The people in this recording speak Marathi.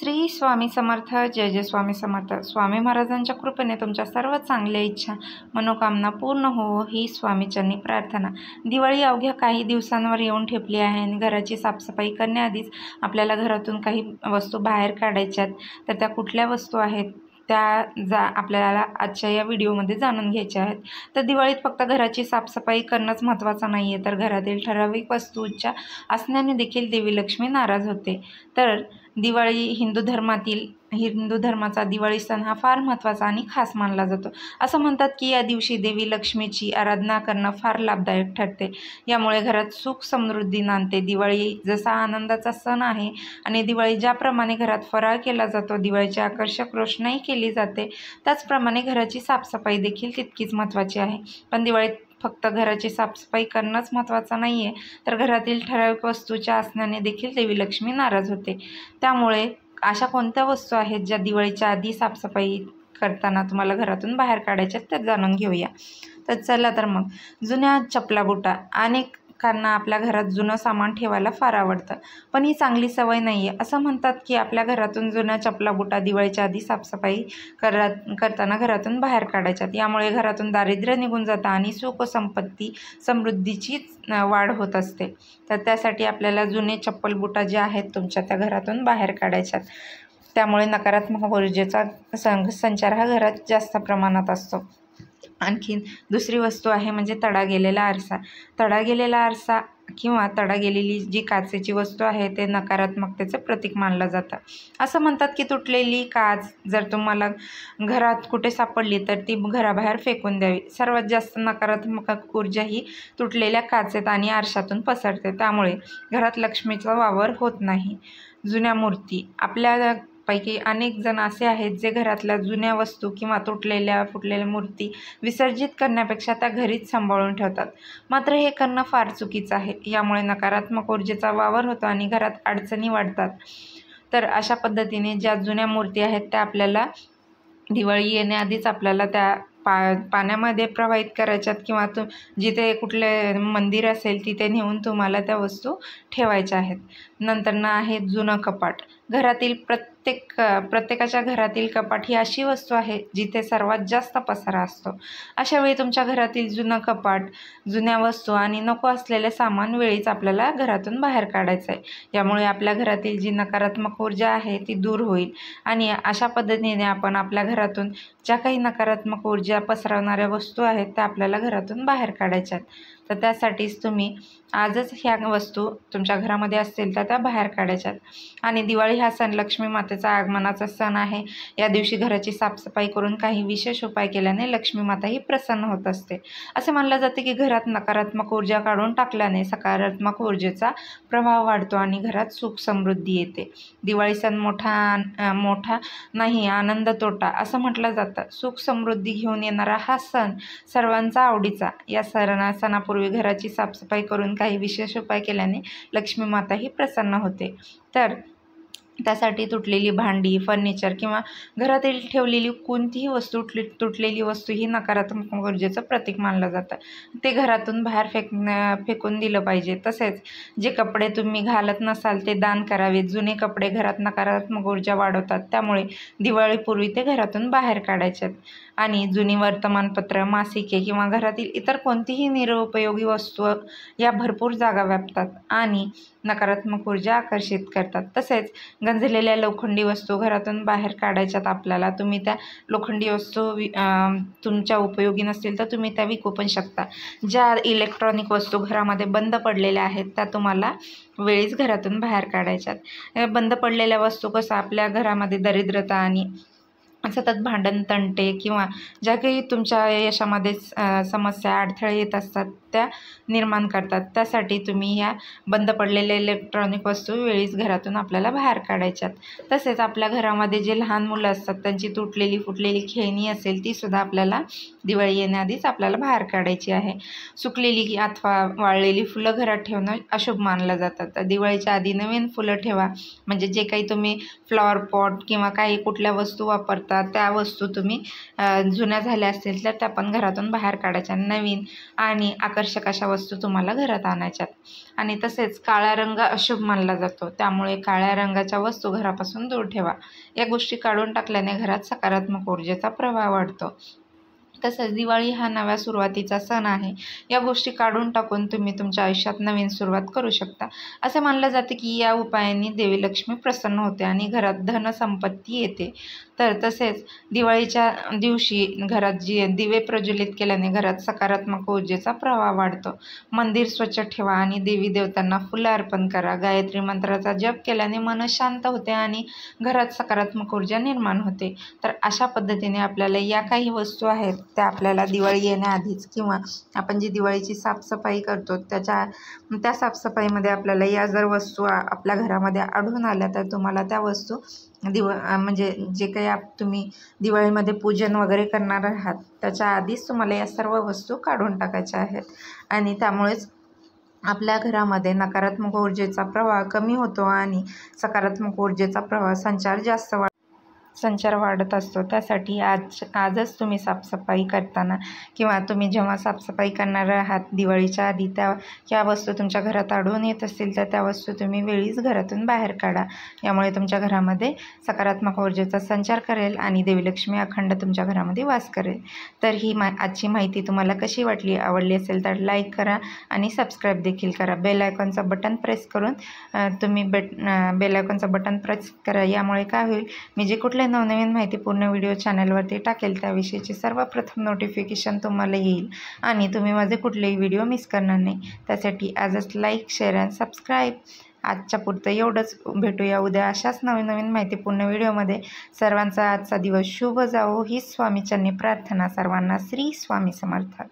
श्री स्वामी समर्थ. जय जय स्वामी समर्थ. स्वामी महाराजांच्या कृपेने तुमच्या सर्व चांगल्या इच्छा मनोकामना पूर्ण हो ही स्वामीचरणी प्रार्थना. दिवाळी अवघ्या काही दिवसांवर येऊन ठेपली आहे आणि घराची साफसफाई करण्याआधीच आपल्याला घरातून काही वस्तू बाहेर काढायच्यात. तर त्या कुठल्या वस्तू आहेत त्या आपल्याला आजच्या या व्हिडिओमध्ये जाणून घ्यायच्या आहेत. तर दिवाळीत फक्त घराची साफसफाई करणंच महत्त्वाचं नाही आहे, तर घरातील ठराविक वस्तूंच्या असण्याने देखील देवी लक्ष्मी नाराज होते. तर दिवाळी हिंदू धर्माचा दिवाळी सण हा फार महत्त्वाचा आणि खास मानला जातो. असं म्हणतात की या दिवशी देवी लक्ष्मीची आराधना करणं फार लाभदायक ठरते. यामुळे घरात सुख समृद्धी नांदते. दिवाळी जसा आनंदाचा सण आहे आणि दिवाळी ज्याप्रमाणे घरात फराळ केला जातो, दिवाळीची आकर्षक रोषणाई केली जाते, त्याचप्रमाणे घराची साफसफाई देखील तितकीच महत्त्वाची आहे. पण दिवाळीत फक्त घराची साफसफाई करणंच महत्त्वाचं नाही आहे, तर घरातील ठराविक वस्तूच्या असण्याने देखील देवी लक्ष्मी नाराज होते. त्यामुळे अशा कोणत्या वस्तू आहेत ज्या दिवाळीच्या आधी साफसफाई करताना तुम्हाला घरातून बाहेर काढायच्या त्या जाणून घेऊया. तर चला तर मग, जुन्या चपला बुटा. अनेकांना आपल्या घरात जुनं सामान ठेवायला फार आवडतं, पण ही चांगली सवय नाही आहे. असं म्हणतात की आपल्या घरातून जुन्या चपला बुटा दिवाळीच्या आधी साफसफाई करताना घरातून बाहेर काढायच्यात. यामुळे घरातून दारिद्र्य निघून जातं आणि सुख संपत्ती समृद्धीची वाढ होत असते. तर त्यासाठी आपल्याला जुने चप्पल बुटा जे आहेत तुमच्या त्या घरातून बाहेर काढायच्यात. त्यामुळे नकारात्मक ऊर्जेचा संचार हा घरात जास्त प्रमाणात असतो. आणखीन दुसरी वस्तू आहे म्हणजे तडा गेलेला आरसा. तडा गेलेला आरसा किंवा तडा गेलेली जी काचेची वस्तू आहे ते नकारात्मकतेचं प्रतीक मानलं जातं. असं म्हणतात की तुटलेली काच जर तुम्हाला घरात कुठे सापडली तर ती घराबाहेर फेकून द्यावी. सर्वात जास्त नकारात्मक ऊर्जा ही तुटलेल्या काचेत आणि आरशातून पसरते. त्यामुळे घरात लक्ष्मीचा वावर होत नाही. जुन्या मूर्ती. आपल्यापैकी अनेक जण असे आहेत जे घरातल्या जुन्या वस्तू किंवा फुटलेल्या मूर्ती विसर्जित करण्यापेक्षा त्या घरीच सांभाळून ठेवतात. मात्र हे करणं फार चुकीचं आहे. यामुळे नकारात्मक ऊर्जेचा वावर होतो आणि घरात अडचणी वाढतात. तर अशा पद्धतीने ज्या जुन्या मूर्ती आहेत त्या आपल्याला दिवाळी येण्याआधीच आपल्याला त्या पाण्यामध्ये प्रवाहित करायच्यात किंवा जिथे कुठले मंदिर असेल तिथे नेऊन तुम्हाला त्या वस्तू ठेवायच्या आहेत. नंतर आहे जुनं कपाट. प्रत्येकाच्या घरातील कपाट ही अशी वस्तू आहे जिथे सर्वात जास्त पसारा असतो. अशा वेळी तुमच्या घरातील जुनं कपाट, जुन्या वस्तू आणि नको असलेले सामान वेळीच आपल्याला घरातून बाहेर काढायचं आहे. यामुळे आपल्या घरातील जी नकारात्मक ऊर्जा आहे ती दूर होईल आणि अशा पद्धतीने आपण आपल्या घरातून ज्या काही नकारात्मक ऊर्जा पसरवणाऱ्या वस्तू आहेत त्या आपल्याला घरातून बाहेर काढायच्यात. तर त्यासाठीच तुम्ही आजच ह्या वस्तू तुमच्या घरामध्ये असतील तर त्या बाहेर काढायच्यात. आणि दिवाळी हा सण लक्ष्मी मातेचा आगमनाचा सण आहे. या दिवशी घराची साफसफाई करून काही विशेष उपाय केल्याने लक्ष्मी माता ही प्रसन्न होत असते. असे मानले जाते की घरात नकारात्मक ऊर्जा काढून टाकल्याने सकारात्मक ऊर्जेचा प्रभाव वाढतो आणि घरात सुख समृद्धी येते. दिवाळी सण मोठा नाही, आनंद तोटा असं म्हटलं जातं. सुख समृद्धी घेऊन येणारा हा सण सर्वांचा आवडीचा. या सणापूर्वी घराची साफसफाई करून काही विशेष उपाय केल्याने लक्ष्मी माता ही प्रसन्न होते. तर त्यासाठी तुटलेली भांडी, फर्निचर किंवा घरातील ठेवलेली कोणतीही तुटलेली वस्तू ही नकारात्मक ऊर्जेचं प्रतीक मानलं जातं. ते घरातून बाहेर फेकून दिलं पाहिजे. तसेच जे कपडे तुम्ही घालत नसाल ते दान करावेत. जुने कपडे घरात नकारात्मक ऊर्जा वाढवतात, त्यामुळे दिवाळीपूर्वी ते घरातून बाहेर काढायचे. आणि जुनी वर्तमानपत्र, मासिके किंवा घरातील इतर कोणतीही निरुपयोगी वस्तू या भरपूर जागा व्यापतात आणि नकारात्मक ऊर्जा आकर्षित करतात. तसेच गंजलेल्या लोखंडी वस्तू घरातून बाहेर काढायच्यात आपल्याला. तुम्ही त्या लोखंडी वस्तू तुमच्या उपयोगी नसतील तर तुम्ही त्या विकू पण शकता. ज्या इलेक्ट्रॉनिक वस्तू घरामध्ये बंद पडलेल्या आहेत त्या तुम्हाला वेळीच घरातून बाहेर काढायच्यात. बंद पडलेल्या वस्तू कसं आपल्या घरामध्ये दरिद्रता आणि सतत भांडण तंटे किंवा ज्या काही तुमच्या यशामध्ये समस्या अडथळे येत असतात त्या निर्माण करतात. त्यासाठी तुम्ही ह्या बंद पडलेल्या इलेक्ट्रॉनिक वस्तू वेळीच घरातून आपल्याला बाहेर काढायच्यात. तसेच आपल्या घरामध्ये जे लहान मुलं असतात त्यांची तुटलेली फुटलेली खेळणी असेल तीसुद्धा आपल्याला दिवाळी येण्याआधीच आपल्याला बाहेर काढायची आहे. सुकलेली अथवा वाळलेली फुलं घरात ठेवणं अशुभ मानलं जातं. तर दिवाळीच्या आधी नवीन फुलं ठेवा. म्हणजे जे काही तुम्ही फ्लॉवर पॉट किंवा काही कुठल्या वस्तू वापरता शकता त्या वस्तू तुम्ही जुन्या झाल्या असतील तर त्या पण घरातून बाहेर काढायच्या, नवीन आणि आकर्षक अशा वस्तू तुम्हाला घरात आणायच्यात. आणि तसेच काळा रंग अशुभ मानला जातो, त्यामुळे काळ्या रंगाच्या वस्तू घरापासून दूर ठेवा. या गोष्टी काढून टाकल्याने घरात सकारात्मक ऊर्जेचा प्रभाव वाढतो. तसंच दिवाळी हा नव्या सुरुवातीचा सण आहे. या गोष्टी काढून टाकून तुम्ही तुमच्या आयुष्यात नवीन सुरुवात करू शकता. असे मानलं जाते की या उपायांनी देवी लक्ष्मी प्रसन्न होते आणि घरात धनसंपत्ती येते. तर तसेच दिवाळीच्या दिवशी घरात दिवे प्रज्वलित केल्याने घरात सकारात्मक ऊर्जेचा प्रवाह वाढतो. मंदिर स्वच्छ ठेवा आणि देवी देवतांना फुलं अर्पण करा. गायत्री मंत्राचा जप केल्याने मन शांत होते आणि घरात सकारात्मक ऊर्जा निर्माण होते. तर अशा पद्धतीने आपल्याला या काही वस्तू आहेत त्या आपल्याला दिवाळी येण्याआधीच किंवा आपण जी दिवाळीची साफसफाई करतो त्या साफसफाईमध्ये आपल्याला या जर वस्तू आपल्या घरामध्ये आढळून आल्या तर तुम्हाला त्या वस्तू म्हणजे जे काही तुम्ही दिवाळीमध्ये पूजन वगैरे करणार आहात त्याच्या आधीच तुम्हाला या सर्व वस्तू काढून टाकायच्या आहेत. आणि त्यामुळेच आपल्या घरामध्ये नकारात्मक ऊर्जेचा प्रवाह कमी होतो आणि सकारात्मक ऊर्जेचा प्रवाह संचार वाढत असतो. त्यासाठी आजच तुम्ही साफसफाई करताना किंवा तुम्ही जेव्हा साफसफाई करणार आहात दिवाळीच्या आधी या वस्तू तुमच्या घरात आढळून येत असतील तर त्या वस्तू तुम्ही वेळीच घरातून बाहेर काढा. यामुळे तुमच्या घरामध्ये सकारात्मक ऊर्जेचा संचार करेल आणि देवी लक्ष्मी अखंड तुमच्या घरामध्ये वास करेल. तर ही आजची माहिती तुम्हाला कशी वाटली? आवडली असेल तर लाईक करा आणि सबस्क्राईब देखील करा. बेल आयकॉनचं बटन प्रेस करून तुम्ही बेल आयकॉनचं बटन प्रेस करा. यामुळे काय होईल, मी जे कुठले नवनवीन माहितीपूर्ण व्हिडिओ चॅनलवरती टाकेल त्याविषयीची सर्वप्रथम नोटिफिकेशन तुम्हाला येईल आणि तुम्ही माझे कुठलेही व्हिडिओ मिस करणार नाही. त्यासाठी आजच लाईक, शेअर आणि सबस्क्राईब. आजच्या पुरतं एवढंच. भेटूया उद्या अशाच नवीन माहितीपूर्ण व्हिडिओमध्ये. सर्वांचा आजचा दिवस शुभ जावो हीच स्वामीचरणी प्रार्थना. सर्वांना श्री स्वामी समर्थ.